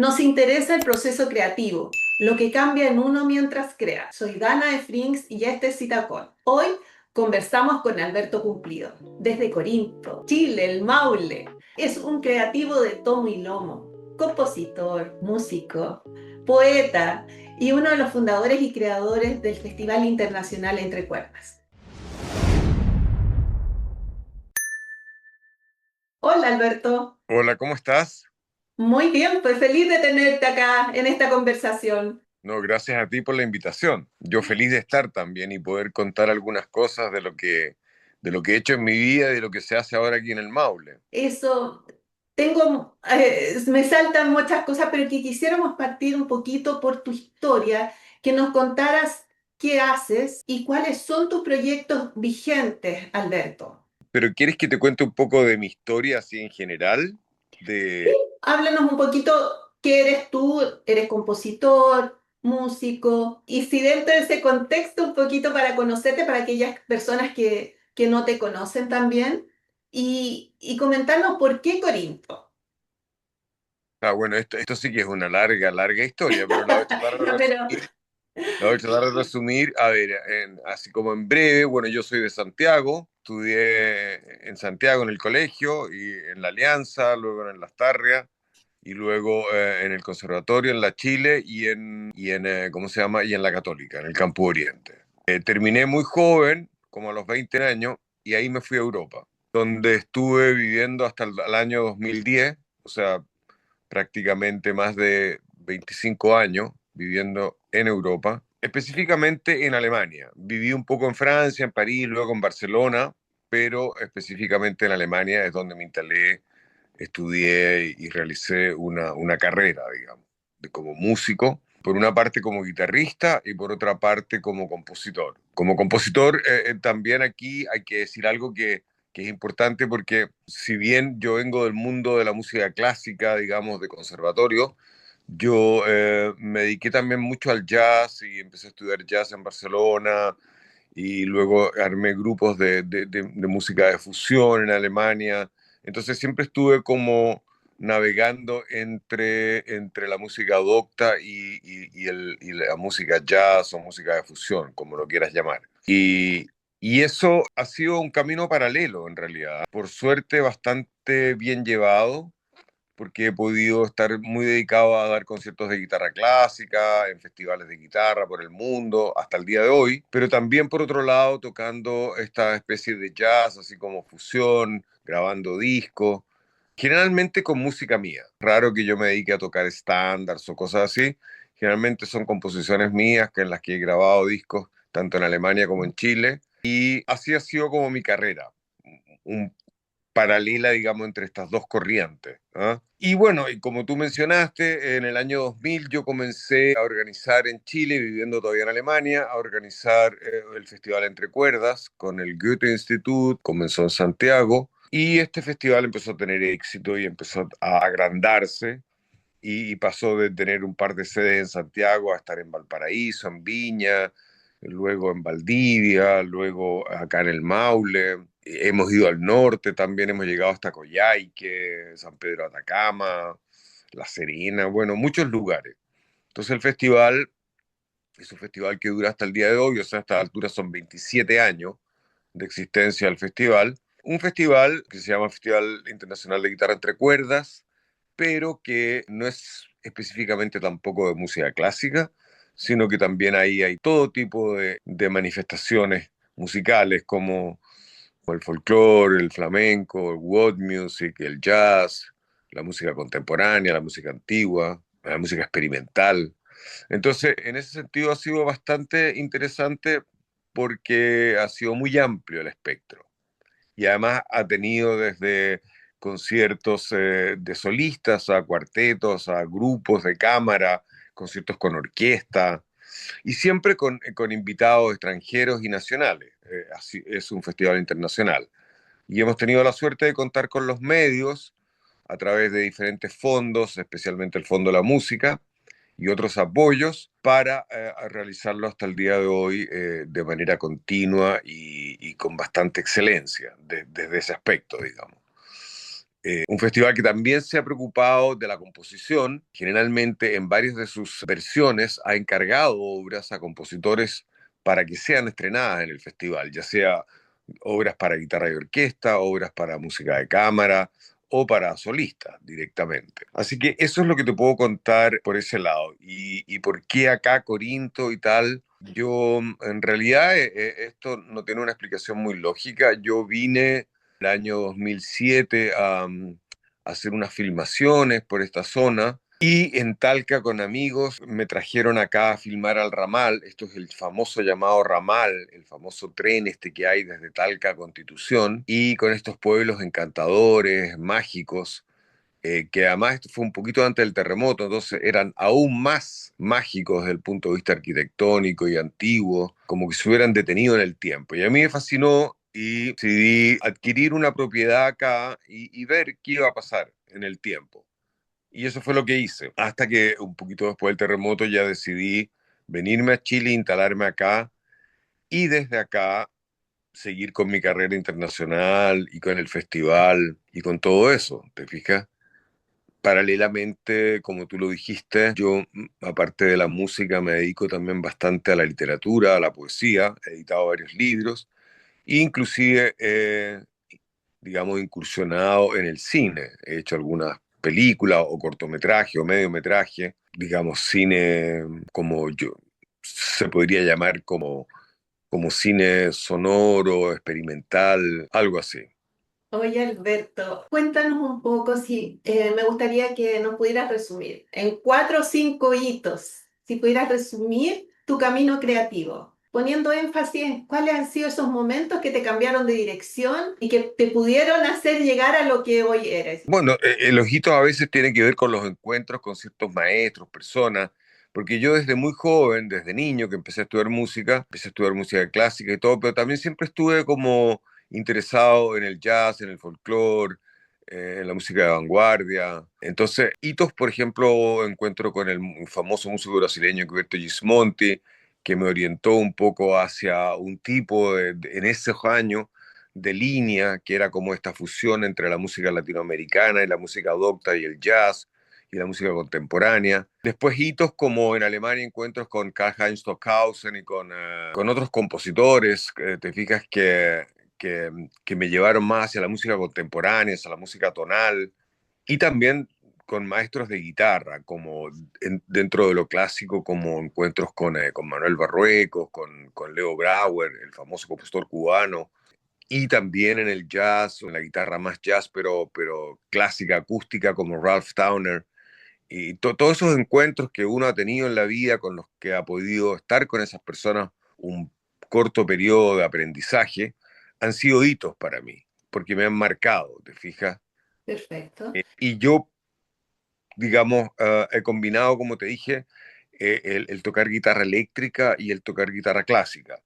Nos interesa el proceso creativo, lo que cambia en uno mientras crea. Soy Dana de Frings y este es Citacon. Hoy conversamos con Alberto Cumplido, desde Corinto, Chile, el Maule. Es un creativo de tomo y lomo, compositor, músico, poeta y uno de los fundadores y creadores del Festival Internacional Entre Cuerdas. Hola Alberto, Hola, ¿cómo estás? muy bien, pues feliz de tenerte acá en esta conversación. No, gracias a ti por la invitación. Yo feliz de estar también y poder contar algunas cosas de lo que he hecho en mi vida y de lo que se hace ahora aquí en el Maule. Eso, me saltan muchas cosas, pero que quisiéramos partir un poquito por tu historia, que nos contaras qué haces y cuáles son tus proyectos vigentes, Alberto. Pero ¿quieres que te cuente un poco de mi historia así en general? Sí, De, háblanos un poquito qué eres tú, eres compositor, músico, y si dentro de ese contexto un poquito para conocerte, para aquellas personas que no te conocen también, y comentarnos por qué Corinto. bueno, esto sí que es una larga, larga historia, pero la voy a tratar de Pero resumir. La voy a tratar de resumir, a ver, así como en breve, bueno, yo soy de Santiago, estudié en Santiago en el colegio y en la Alianza, luego en Las Tarrias y luego en el Conservatorio, en la Chile ¿cómo se llama? Y en la Católica, en el Campo Oriente. Terminé muy joven, como a los 20 años, y ahí me fui a Europa, donde estuve viviendo hasta el año 2010, o sea, prácticamente más de 25 años viviendo en Europa, específicamente en Alemania. Viví un poco en Francia, en París, luego en Barcelona, pero específicamente en Alemania es donde me instalé, estudié y realicé una carrera, digamos, como músico. Por una parte como guitarrista y por otra parte como compositor. Como compositor también aquí hay que decir algo que es importante porque si bien yo vengo del mundo de la música clásica, digamos, de conservatorio, yo me dediqué también mucho al jazz y empecé a estudiar jazz en Barcelona y luego armé grupos de música de fusión en Alemania. Entonces siempre estuve como navegando entre la música docta y la música jazz o música de fusión, como lo quieras llamar. Y eso ha sido un camino paralelo en realidad. Por suerte bastante bien llevado porque he podido estar muy dedicado a dar conciertos de guitarra clásica, en festivales de guitarra por el mundo, hasta el día de hoy, pero también por otro lado tocando esta especie de jazz, así como fusión, grabando discos, generalmente con música mía. Raro que yo me dedique a tocar estándares o cosas así, generalmente son composiciones mías que en las que he grabado discos tanto en Alemania como en Chile, y así ha sido como mi carrera. Un paralela, digamos, entre estas dos corrientes. ¿Ah? Y bueno, y como tú mencionaste, en el año 2000 yo comencé a organizar en Chile, viviendo todavía en Alemania, a organizar el Festival Entre Cuerdas con el Goethe Institut, comenzó en Santiago, y este festival empezó a tener éxito y empezó a agrandarse. Y pasó de tener un par de sedes en Santiago a estar en Valparaíso, en Viña, luego en Valdivia, luego acá en el Maule. Hemos ido al norte también, hemos llegado hasta Coyhaique, San Pedro de Atacama, La Serena, bueno, muchos lugares. Entonces el festival es un festival que dura hasta el día de hoy, o sea, a esta altura son 27 años de existencia del festival. Un festival que se llama Festival Internacional de Guitarra Entre Cuerdas, pero que no es específicamente tampoco de música clásica, sino que también ahí hay todo tipo de manifestaciones musicales como el folclore, el flamenco, el world music, el jazz, la música contemporánea, la música antigua, la música experimental. Entonces, en ese sentido ha sido bastante interesante porque ha sido muy amplio el espectro y además ha tenido desde conciertos de solistas a cuartetos, a grupos de cámara, conciertos con orquesta y siempre con invitados extranjeros y nacionales. Así, es un festival internacional. Y hemos tenido la suerte de contar con los medios a través de diferentes fondos, especialmente el Fondo de la Música, y otros apoyos para realizarlo hasta el día de hoy de manera continua y con bastante excelencia desde ese aspecto, digamos. Un festival que también se ha preocupado de la composición. Generalmente en varias de sus versiones ha encargado obras a compositores para que sean estrenadas en el festival, ya sea obras para guitarra y orquesta, obras para música de cámara o para solistas directamente. Así que eso es lo que te puedo contar por ese lado. Y por qué acá Corinto y tal. Yo, en realidad, esto no tiene una explicación muy lógica. Yo vine el año 2007 a hacer unas filmaciones por esta zona. Y en Talca con amigos me trajeron acá a filmar al ramal. Esto es el famoso llamado ramal, el famoso tren este que hay desde Talca a Constitución. Y con estos pueblos encantadores, mágicos, que además esto fue un poquito antes del terremoto, entonces eran aún más mágicos desde el punto de vista arquitectónico y antiguo, como que se hubieran detenido en el tiempo. Y a mí me fascinó y decidí adquirir una propiedad acá y ver qué iba a pasar en el tiempo. Y eso fue lo que hice, hasta que un poquito después del terremoto ya decidí venirme a Chile, instalarme acá y desde acá seguir con mi carrera internacional y con el festival y con todo eso, ¿te fijas? Paralelamente, como tú lo dijiste, yo, aparte de la música, me dedico también bastante a la literatura, a la poesía, he editado varios libros, e inclusive, digamos, incursionado en el cine. He hecho algunas películas o cortometraje o mediometraje, digamos, cine como yo, se podría llamar como cine sonoro, experimental, algo así. Oye, Alberto, cuéntanos un poco si me gustaría que nos pudieras resumir en 4 o 5 hitos, si pudieras resumir tu camino creativo, poniendo énfasis en cuáles han sido esos momentos que te cambiaron de dirección y que te pudieron hacer llegar a lo que hoy eres. Bueno, el ojito a veces tiene que ver con los encuentros con ciertos maestros, personas, porque yo desde muy joven, desde niño que empecé a estudiar música clásica y todo, pero también siempre estuve como interesado en el jazz, en el folclore, en la música de vanguardia. Entonces, hitos, por ejemplo, encuentro con el famoso músico brasileño Gilberto Gismonti, que me orientó un poco hacia un tipo en esos años de línea, que era como esta fusión entre la música latinoamericana y la música docta y el jazz y la música contemporánea. Después hitos como en Alemania encuentros con Karl-Heinz Stockhausen y con otros compositores, te fijas que me llevaron más hacia la música contemporánea, hacia la música tonal, y también con maestros de guitarra, como dentro de lo clásico, como encuentros con Manuel Barruecos, con Leo Brauer, el famoso compositor cubano, y también en el jazz, o en la guitarra más jazz, pero clásica, acústica, como Ralph Towner. Y todos esos encuentros que uno ha tenido en la vida con los que ha podido estar con esas personas un corto periodo de aprendizaje, han sido hitos para mí, porque me han marcado, ¿te fijas? Perfecto. Y yo, digamos, he combinado, como te dije, el tocar guitarra eléctrica y el tocar guitarra clásica,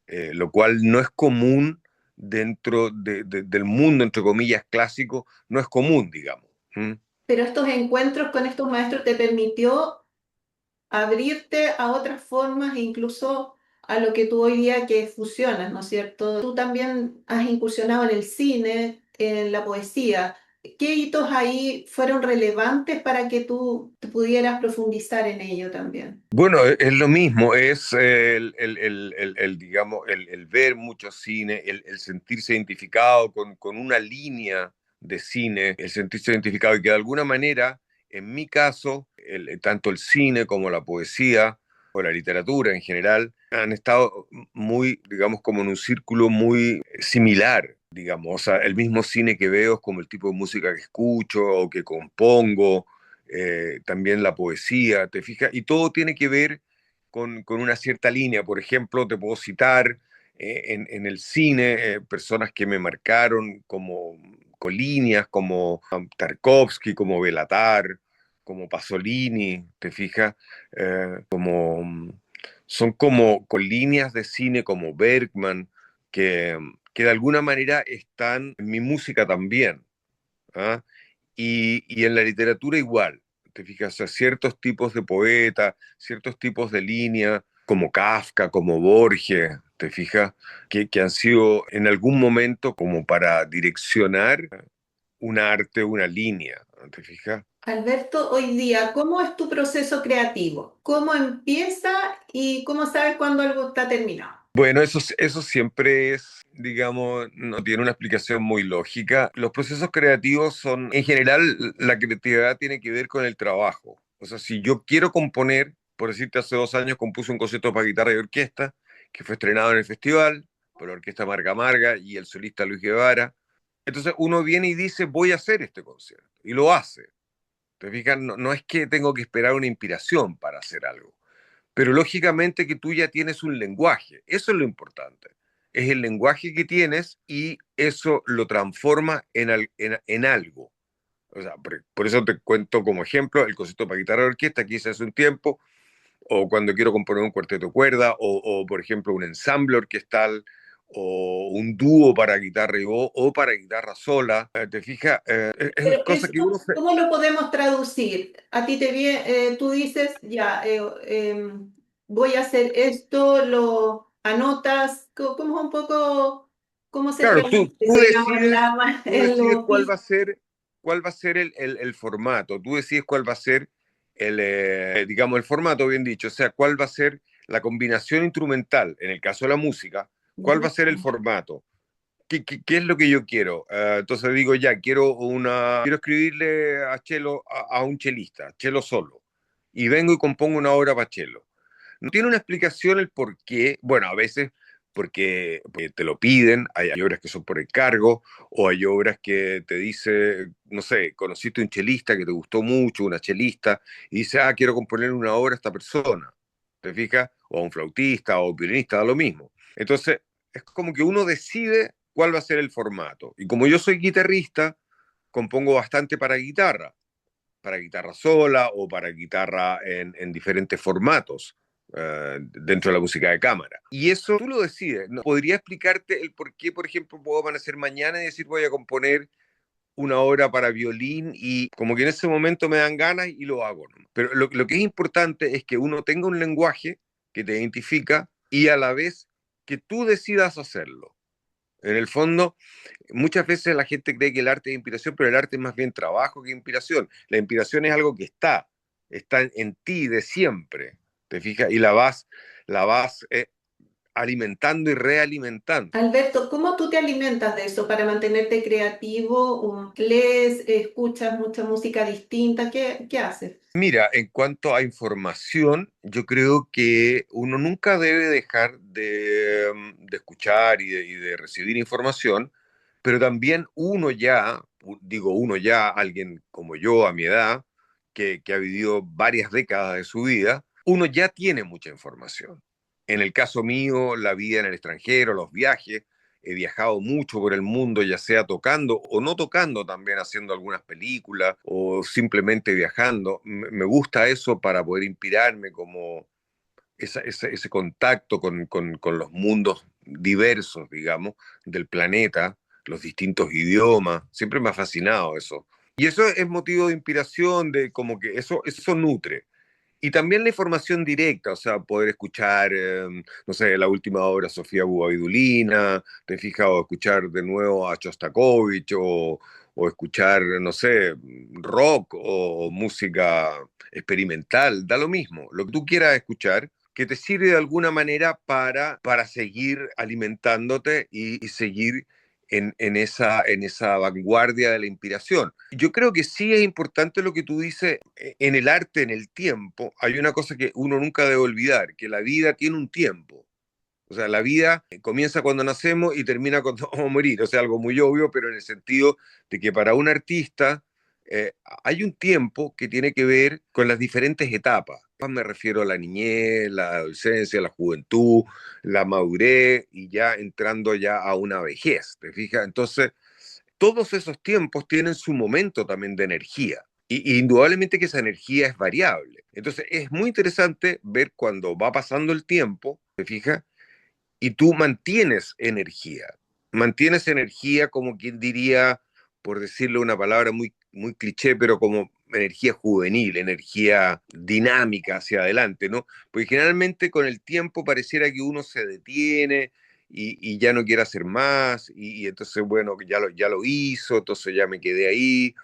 lo cual no es común dentro del mundo, entre comillas, clásico, no es común, digamos. ¿Mm? Pero estos encuentros con estos maestros te permitió abrirte a otras formas e incluso a lo que tú hoy día que fusionas, ¿no es cierto? Tú también has incursionado en el cine, en la poesía. ¿Qué hitos ahí fueron relevantes para que tú te pudieras profundizar en ello también? Bueno, es lo mismo, es digamos, el ver mucho cine, el sentirse identificado con una línea de cine, el sentirse identificado y que de alguna manera, en mi caso, tanto el cine como la poesía o la literatura en general han estado muy, digamos, como en un círculo muy similar, digamos, o sea, el mismo cine que veo es como el tipo de música que escucho o que compongo, también la poesía, ¿te fijas? Y todo tiene que ver con una cierta línea. Por ejemplo, te puedo citar en el cine personas que me marcaron como con líneas como Tarkovsky, como Belatar, como Pasolini, ¿te fijas? Como son como con líneas de cine como Bergman, que de alguna manera están en mi música también. ¿Ah? Y en la literatura igual, te fijas, o sea, ciertos tipos de poetas, ciertos tipos de línea, como Kafka, como Borges, te fijas, que han sido en algún momento como para direccionar un arte, una línea, ¿no te fijas? Alberto, hoy día, ¿cómo es tu proceso creativo? ¿Cómo empieza y cómo sabes cuándo algo está terminado? Bueno, eso siempre es, digamos, no tiene una explicación muy lógica. Los procesos creativos son, en general, la creatividad tiene que ver con el trabajo. O sea, si yo quiero componer, por decirte, hace 2 años compuse un concierto para guitarra y orquesta, que fue estrenado en el festival, por la orquesta Marga Marga y el solista Luis Guevara. Entonces uno viene y dice, voy a hacer este concierto, y lo hace. ¿Te fijas? No, no es que tengo que esperar una inspiración para hacer algo, pero lógicamente que tú ya tienes un lenguaje, eso es lo importante. Es el lenguaje que tienes y eso lo transforma en algo. O sea, por eso te cuento como ejemplo el concierto para guitarra y orquesta que hice hace un tiempo, o cuando quiero componer un cuarteto de cuerda, por ejemplo un ensamble orquestal, o un dúo para guitarra y voz, o para guitarra sola. ¿Te fijas? Es Pero cosa eso, que uno se... ¿cómo lo podemos traducir? A ti tú dices, ya, voy a hacer esto, lo anotas, ¿cómo es un poco, cómo se Claro, traduce, tú digamos, decides, tú en decides lo físico? cuál va a ser el formato, tú decides cuál va a ser digamos, el formato, bien dicho, o sea, cuál va a ser la combinación instrumental, en el caso de la música, cuál va a ser el formato, qué es lo que yo quiero. Entonces digo, ya, quiero escribirle a Chelo, a un chelista, Chelo solo, y vengo y compongo una obra para Chelo. No tiene una explicación el por qué. Bueno, a veces porque te lo piden, hay obras que son por encargo, o hay obras que te dice, no sé, conociste un chelista que te gustó mucho, una chelista, y dice, quiero componer una obra a esta persona, ¿te fijas? O a un flautista o un violinista, da lo mismo. Entonces, es como que uno decide cuál va a ser el formato. Y como yo soy guitarrista, compongo bastante para guitarra sola o para guitarra en diferentes formatos dentro de la música de cámara. Y eso tú lo decides. ¿No? Podría explicarte el por qué, por ejemplo, puedo amanecer mañana y decir voy a componer una obra para violín y como que en ese momento me dan ganas y lo hago, ¿no? Pero lo que es importante es que uno tenga un lenguaje que te identifica y a la vez que tú decidas hacerlo. En el fondo, muchas veces la gente cree que el arte es inspiración, pero el arte es más bien trabajo que inspiración. La inspiración es algo que está en ti de siempre, ¿te fijas? Y la vas alimentando y realimentando. Alberto, ¿cómo tú te alimentas de eso para mantenerte creativo? ¿Lees, escuchas mucha música distinta? ¿Qué haces? Mira, en cuanto a información, yo creo que uno nunca debe dejar de escuchar y de recibir información, pero también digo uno ya, alguien como yo a mi edad, que ha vivido varias décadas de su vida, uno ya tiene mucha información. En el caso mío, la vida en el extranjero, los viajes, he viajado mucho por el mundo, ya sea tocando o no tocando, también haciendo algunas películas o simplemente viajando. Me gusta eso para poder inspirarme, como ese contacto con los mundos diversos, digamos, del planeta, los distintos idiomas. Siempre me ha fascinado eso. Y eso es motivo de inspiración, de como que eso nutre. Y también la información directa, o sea, poder escuchar, no sé, la última obra Sofía Gubaidulina, te fijas, o escuchar de nuevo a Shostakovich, o escuchar, no sé, rock o música experimental, da lo mismo, lo que tú quieras escuchar, que te sirve de alguna manera para seguir alimentándote y seguir en esa vanguardia de la inspiración. Yo creo que sí es importante lo que tú dices, en el arte, en el tiempo, hay una cosa que uno nunca debe olvidar, que la vida tiene un tiempo. O sea, la vida comienza cuando nacemos y termina cuando vamos a morir. O sea, algo muy obvio, pero en el sentido de que para un artista eh, hay un tiempo que tiene que ver con las diferentes etapas. Me refiero a la niñez, la adolescencia, la juventud, la madurez y ya entrando ya a una vejez, ¿te fijas? Entonces, todos esos tiempos tienen su momento también de energía. Y indudablemente que esa energía es variable. Entonces, es muy interesante ver cuando va pasando el tiempo, ¿te fijas? Y tú mantienes energía como quien diría, por decirle una palabra muy, muy cliché, pero como energía juvenil, energía dinámica hacia adelante, ¿no? Porque generalmente con el tiempo pareciera que uno se detiene y ya no quiere hacer más, y entonces, bueno, ya lo hizo, entonces ya me quedé ahí,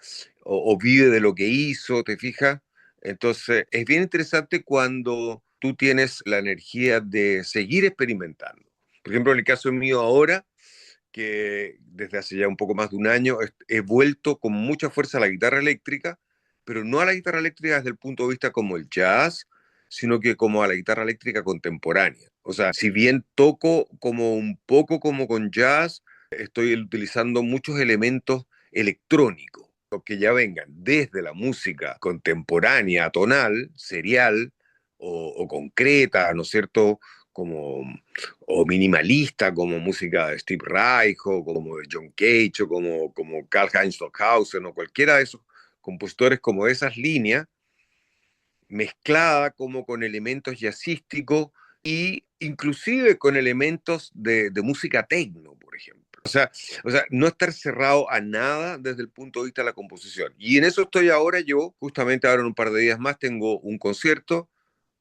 o vive de lo que hizo, ¿te fijas? Entonces, es bien interesante cuando tú tienes la energía de seguir experimentando. Por ejemplo, en el caso mío ahora, que desde hace ya un poco más de un año he vuelto con mucha fuerza a la guitarra eléctrica, pero no a la guitarra eléctrica desde el punto de vista como el jazz, sino que como a la guitarra eléctrica contemporánea. O sea, si bien toco como un poco como con jazz, estoy utilizando muchos elementos electrónicos, que ya vengan desde la música contemporánea, tonal, serial o concreta, ¿no es cierto? Como o minimalista como música de Steve Reich o como de John Cage o como Karl-Heinz Stockhausen o cualquiera de esos compositores como de esas líneas, mezclada como con elementos jazzísticos y inclusive con elementos de música techno, por ejemplo. O sea, no estar cerrado a nada desde el punto de vista de la composición. Y en eso estoy ahora yo, justamente ahora en un par de días más tengo un concierto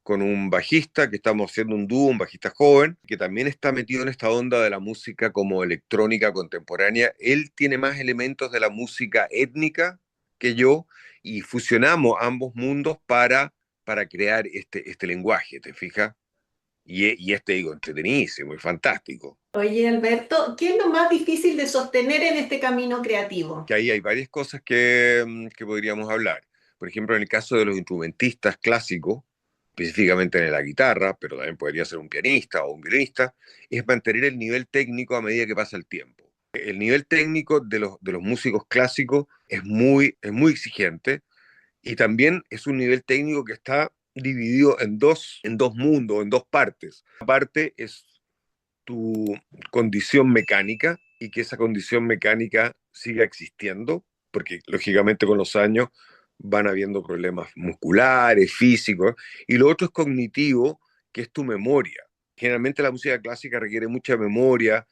con un bajista que estamos haciendo un dúo, un bajista joven, que también está metido en esta onda de la música como electrónica contemporánea. Él tiene más elementos de la música étnica que yo y fusionamos ambos mundos para crear este lenguaje, ¿te fijas? Y digo, entretenidísimo y fantástico. Oye, Alberto, ¿qué es lo más difícil de sostener en este camino creativo? Que ahí hay varias cosas que podríamos hablar. Por ejemplo, en el caso de los instrumentistas clásicos, específicamente en la guitarra, pero también podría ser un pianista o un violinista, es mantener el nivel técnico a medida que pasa el tiempo. El nivel técnico de los músicos clásicos es muy exigente y también es un nivel técnico que está dividido en dos mundos, en dos partes. Una parte es tu condición mecánica y que esa condición mecánica siga existiendo, porque lógicamente con los años van habiendo problemas musculares, físicos, y lo otro es cognitivo, que es tu memoria. Generalmente la música clásica requiere mucha memoria,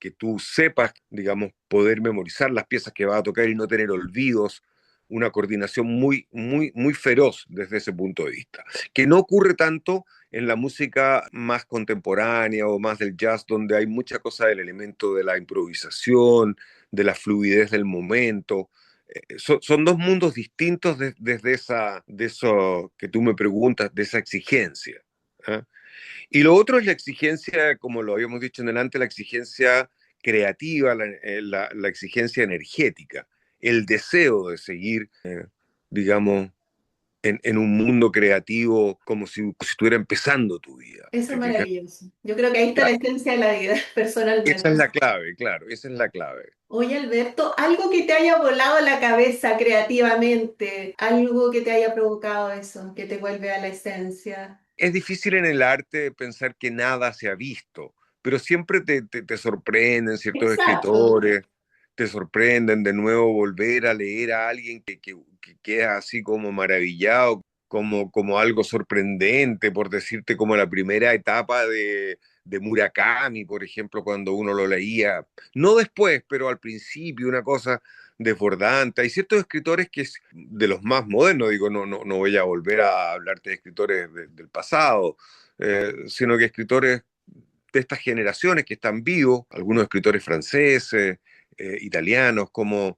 que tú sepas, digamos, poder memorizar las piezas que vas a tocar y no tener olvidos, una coordinación muy, muy, muy feroz desde ese punto de vista, que no ocurre tanto en la música más contemporánea o más del jazz, donde hay mucha cosa del elemento de la improvisación, de la fluidez del momento. Son dos mundos distintos desde de eso que tú me preguntas, de esa exigencia. ¿Ah? Y lo otro es la exigencia, como lo habíamos dicho en delante, la exigencia creativa, la exigencia energética, el deseo de seguir, digamos, en un mundo creativo como si estuviera empezando tu vida. Eso es ¿Te fijas? maravilloso. Yo creo que ahí está la Claro. esencia de la vida, Esa es personalmente. la clave, claro, esa es la clave. Oye, Alberto, algo que te haya volado la cabeza creativamente, algo que te haya provocado eso, que te vuelve a la esencia. Es difícil en el arte pensar que nada se ha visto, pero siempre te sorprenden ciertos Exacto. escritores, te sorprenden de nuevo volver a leer a alguien que queda así como maravillado, como algo sorprendente, por decirte como la primera etapa de Murakami, por ejemplo, cuando uno lo leía, no después, pero al principio, una cosa desbordante. Hay ciertos escritores que es de los más modernos, digo, no voy a volver a hablarte de escritores del pasado, sino que escritores de estas generaciones que están vivos, algunos escritores franceses, italianos, como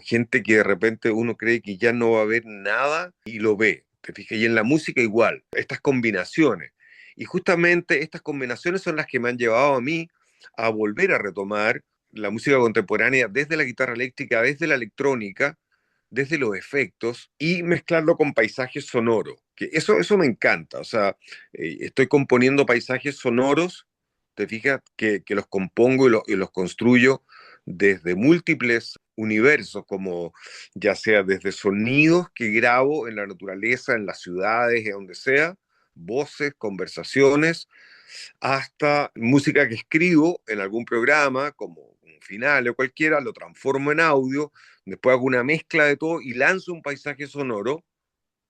gente que de repente uno cree que ya no va a haber nada y lo ve. ¿Te fijas? Y en la música igual, estas combinaciones. Y justamente estas combinaciones son las que me han llevado a mí a volver a retomar la música contemporánea desde la guitarra eléctrica, desde la electrónica, desde los efectos y mezclarlo con paisajes sonoros. Que eso me encanta. O sea, estoy componiendo paisajes sonoros, te fijas, que los compongo y los construyo desde múltiples universos, como ya sea desde sonidos que grabo en la naturaleza, en las ciudades, en donde sea, voces, conversaciones, hasta música que escribo en algún programa, como un final o cualquiera, lo transformo en audio, después hago una mezcla de todo y lanzo un paisaje sonoro,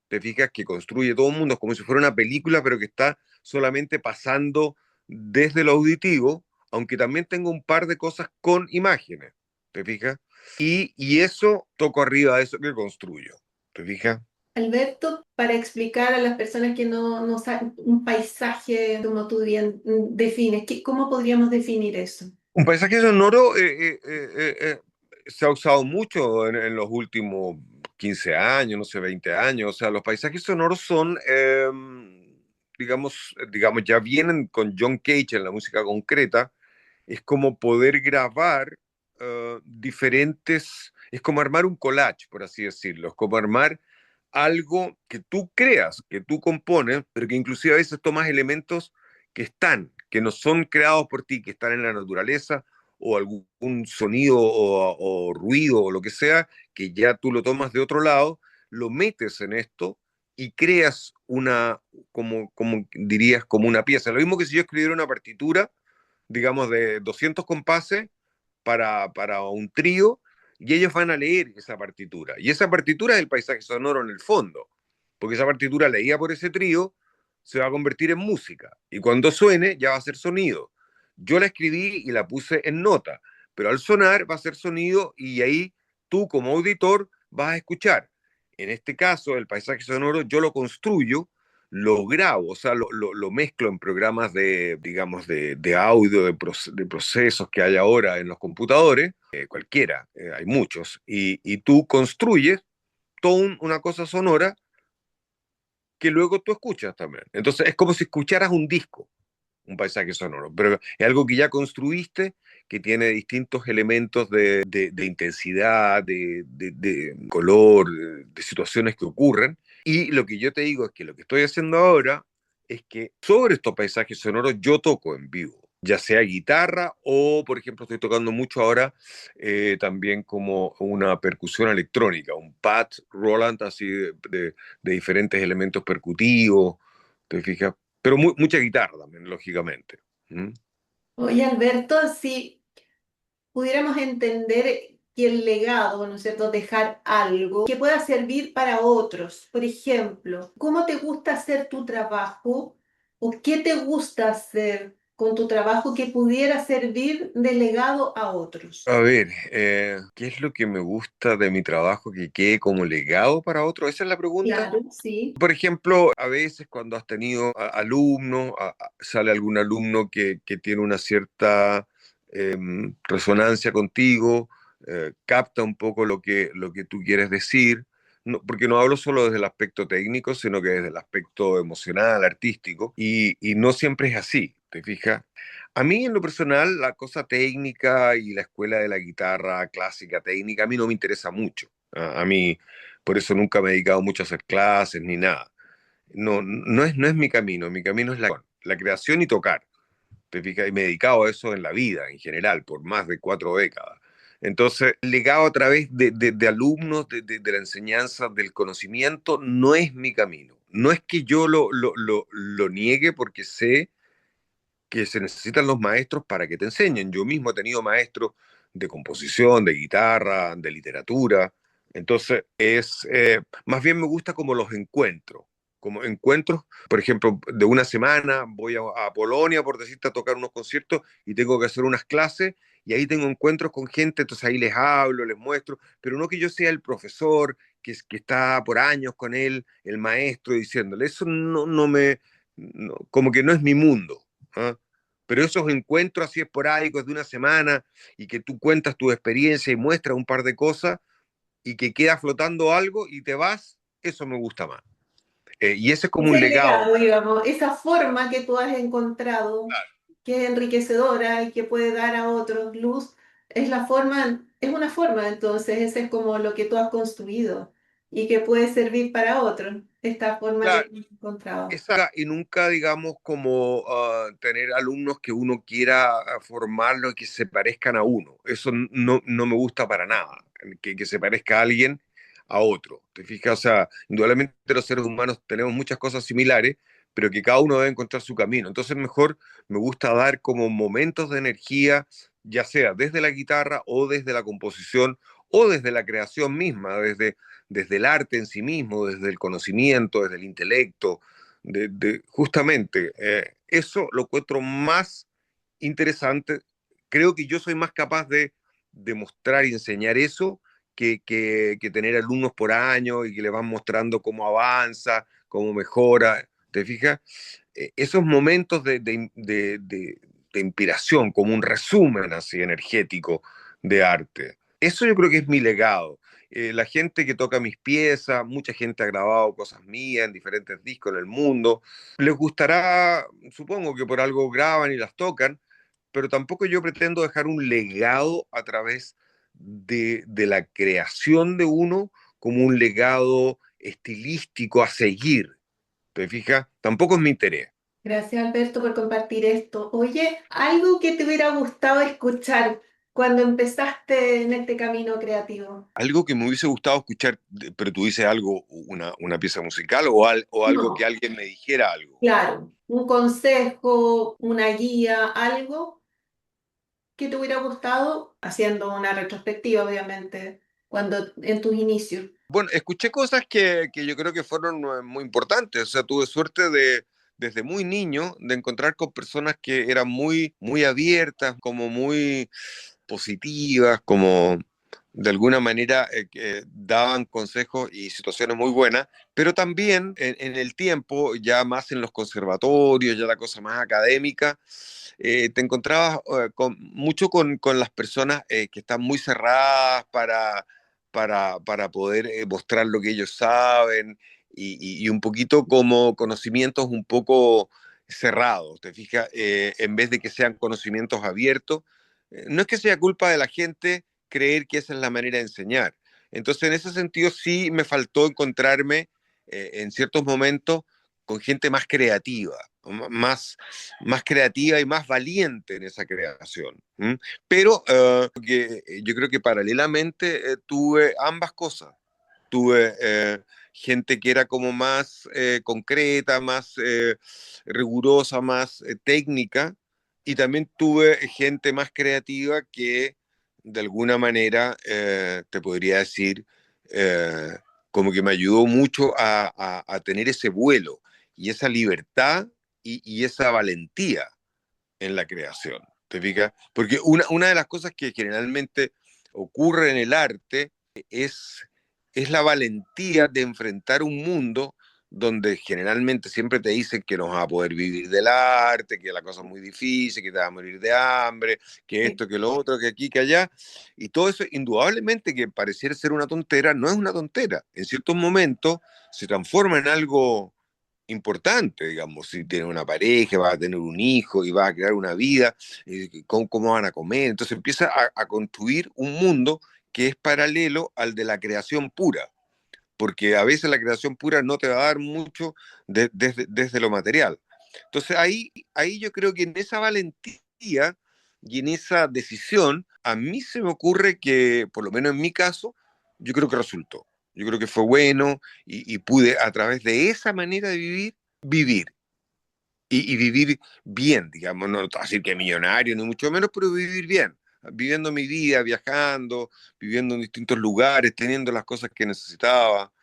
te fijas, que construye todo el mundo, como si fuera una película, pero que está solamente pasando desde lo auditivo, aunque también tengo un par de cosas con imágenes, ¿te fijas? Y eso toco arriba de eso que construyo, ¿te fijas? Alberto, para explicar a las personas que no saben un paisaje como tú bien defines, ¿cómo podríamos definir eso? Un paisaje sonoro se ha usado mucho en los últimos 15 años, no sé, 20 años. O sea, los paisajes sonoros son, digamos, ya vienen con John Cage en la música concreta. Es como poder grabar diferentes, es como armar un collage, por así decirlo. Es como armar algo que tú creas, que tú compones, pero que inclusive a veces tomas elementos que están, que no son creados por ti, que están en la naturaleza, o algún sonido o ruido o lo que sea, que ya tú lo tomas de otro lado, lo metes en esto y creas una, como dirías, como una pieza. Lo mismo que si yo escribiera una partitura, digamos, de 200 compases para un trío, y ellos van a leer esa partitura. Y esa partitura es el paisaje sonoro en el fondo, porque esa partitura leída por ese trío se va a convertir en música, y cuando suene ya va a ser sonido. Yo la escribí y la puse en nota, pero al sonar va a ser sonido, y ahí tú como auditor vas a escuchar. En este caso, el paisaje sonoro yo lo construyo, lo grabo, o sea, lo mezclo en programas de, digamos, de audio, de procesos que hay ahora en los computadores, cualquiera, hay muchos, y tú construyes toda una cosa sonora que luego tú escuchas también. Entonces es como si escucharas un disco, un paisaje sonoro, pero es algo que ya construiste, que tiene distintos elementos de intensidad, de color, de situaciones que ocurren. Y lo que yo te digo es que lo que estoy haciendo ahora es que sobre estos paisajes sonoros yo toco en vivo, ya sea guitarra o, por ejemplo, estoy tocando mucho ahora también como una percusión electrónica, un pad Roland así de diferentes elementos percutivos, ¿te fijas? Pero mucha guitarra también, lógicamente. ¿Mm? Oye, Alberto, si pudiéramos entender que el legado, ¿no es cierto?, dejar algo que pueda servir para otros. Por ejemplo, ¿cómo te gusta hacer tu trabajo o qué te gusta hacer con tu trabajo que pudiera servir de legado a otros? A ver, ¿qué es lo que me gusta de mi trabajo que quede como legado para otro? ¿Esa es la pregunta? Claro, sí. Por ejemplo, a veces cuando has tenido alumnos, sale algún alumno que tiene una cierta resonancia contigo, capta un poco lo que tú quieres decir, porque no hablo solo desde el aspecto técnico, sino que desde el aspecto emocional, artístico, y no siempre es así, ¿te fijas? A mí en lo personal, la cosa técnica y la escuela de la guitarra clásica técnica, a mí no me interesa mucho. A mí, por eso nunca me he dedicado mucho a hacer clases ni nada. No, no es mi camino es la creación y tocar. ¿Te fijas? Y me he dedicado a eso en la vida, en general, por más de 4 décadas. Entonces, legado a través de alumnos, de la enseñanza, del conocimiento, no es mi camino. No es que yo lo niegue porque sé que se necesitan los maestros para que te enseñen. Yo mismo he tenido maestros de composición, de guitarra, de literatura. Entonces, más bien me gusta como los encuentros. Como encuentros, por ejemplo, de una semana voy a Polonia, por decirte, a tocar unos conciertos y tengo que hacer unas clases y ahí tengo encuentros con gente, entonces ahí les hablo, les muestro, pero no que yo sea el profesor que está por años con él, el maestro, diciéndole, eso como que no es mi mundo. ¿Ah? Pero esos encuentros así esporádicos de una semana y que tú cuentas tu experiencia y muestras un par de cosas y que queda flotando algo y te vas, eso me gusta más. Y ese es como un Ese legado. legado, digamos, esa forma que tú has encontrado, que es enriquecedora y que puede dar a otros luz, es la forma, es una forma, entonces, ese es como lo que tú has construido y que puede servir para otros, esta forma que Claro, tú has encontrado. y nunca, digamos, como tener alumnos que uno quiera formarlos y que se parezcan a uno. Eso no me gusta para nada, que se parezca a alguien a otro. ¿Te fijas? O sea, indudablemente los seres humanos tenemos muchas cosas similares, pero que cada uno debe encontrar su camino. Entonces, mejor me gusta dar como momentos de energía, ya sea desde la guitarra o desde la composición o desde la creación misma, desde el arte en sí mismo, desde el conocimiento, desde el intelecto, justamente eso lo encuentro más interesante. Creo que yo soy más capaz de demostrar y enseñar eso que tener alumnos por año y que le van mostrando cómo avanza, cómo mejora. ¿Te fijas? Esos momentos de inspiración, como un resumen así energético de arte. Eso yo creo que es mi legado. La gente que toca mis piezas, mucha gente ha grabado cosas mías en diferentes discos en el mundo. Les gustará, supongo que por algo graban y las tocan, pero tampoco yo pretendo dejar un legado a través de la creación de uno como un legado estilístico a seguir. ¿Te fijas? Tampoco es mi interés. Gracias, Alberto, por compartir esto. Oye, algo que te hubiera gustado escuchar cuando empezaste en este camino creativo. Algo que me hubiese gustado escuchar, pero tú dices algo, una pieza musical o algo que No, alguien me dijera algo. claro, un consejo, una guía, algo que te hubiera gustado, haciendo una retrospectiva, obviamente, cuando en tus inicios. Bueno, escuché cosas que yo creo que fueron muy importantes. O sea, tuve suerte desde muy niño, de encontrar con personas que eran muy abiertas, como muy positivas, como de alguna manera que daban consejos y situaciones muy buenas, pero también en el tiempo, ya más en los conservatorios, ya la cosa más académica, te encontrabas mucho con las personas que están muy cerradas para poder mostrar lo que ellos saben y un poquito como conocimientos un poco cerrados, ¿te fijas? En vez de que sean conocimientos abiertos. No es que sea culpa de la gente creer que esa es la manera de enseñar. Entonces, en ese sentido, sí me faltó encontrarme en ciertos momentos con gente más creativa, más creativa y más valiente en esa creación. ¿M? Pero yo creo que paralelamente tuve ambas cosas. Tuve gente que era como más concreta, más rigurosa, más técnica, y también tuve gente más creativa que de alguna manera te podría decir eh, como que me ayudó mucho a tener ese vuelo y esa libertad y esa valentía en la creación. ¿Te fijas? Porque una de las cosas que generalmente ocurre en el arte es la valentía de enfrentar un mundo donde generalmente siempre te dicen que no vas a poder vivir del arte, que la cosa es muy difícil, que te vas a morir de hambre, que Sí. esto, que lo otro, que aquí, que allá. Y todo eso, indudablemente que pareciera ser una tontera, no es una tontera. En ciertos momentos se transforma en algo importante, digamos, si tienes una pareja, vas a tener un hijo y vas a crear una vida, cómo van a comer. Entonces empieza a construir un mundo que es paralelo al de la creación pura, porque a veces la creación pura no te va a dar mucho desde lo material. Entonces ahí yo creo que en esa valentía y en esa decisión, a mí se me ocurre que, por lo menos en mi caso, yo creo que resultó. Yo creo que fue bueno y pude a través de esa manera de vivir, vivir. Y vivir bien, digamos, no decir que millonario, ni mucho menos, pero vivir bien, viviendo mi vida, viajando, viviendo en distintos lugares, teniendo las cosas que necesitaba.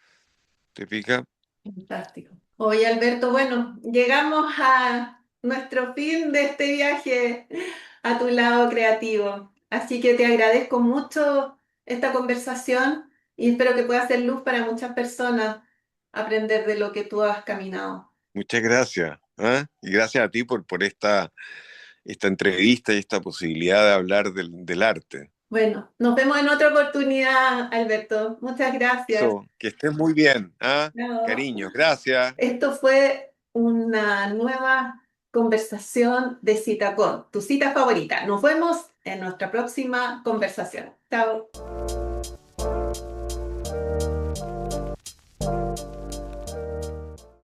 ¿Te fijas? Fantástico. Oye, Alberto, bueno, llegamos a nuestro fin de este viaje a tu lado creativo. Así que te agradezco mucho esta conversación y espero que pueda ser luz para muchas personas aprender de lo que tú has caminado. Muchas gracias. ¿Ah? Y gracias a ti por esta entrevista y esta posibilidad de hablar del arte. Bueno, nos vemos en otra oportunidad, Alberto. Muchas gracias. Eso, que estés muy bien. ¿Ah? Chao. Cariño, gracias. Esto fue una nueva conversación de Citacon, tu cita favorita. Nos vemos en nuestra próxima conversación. Chao.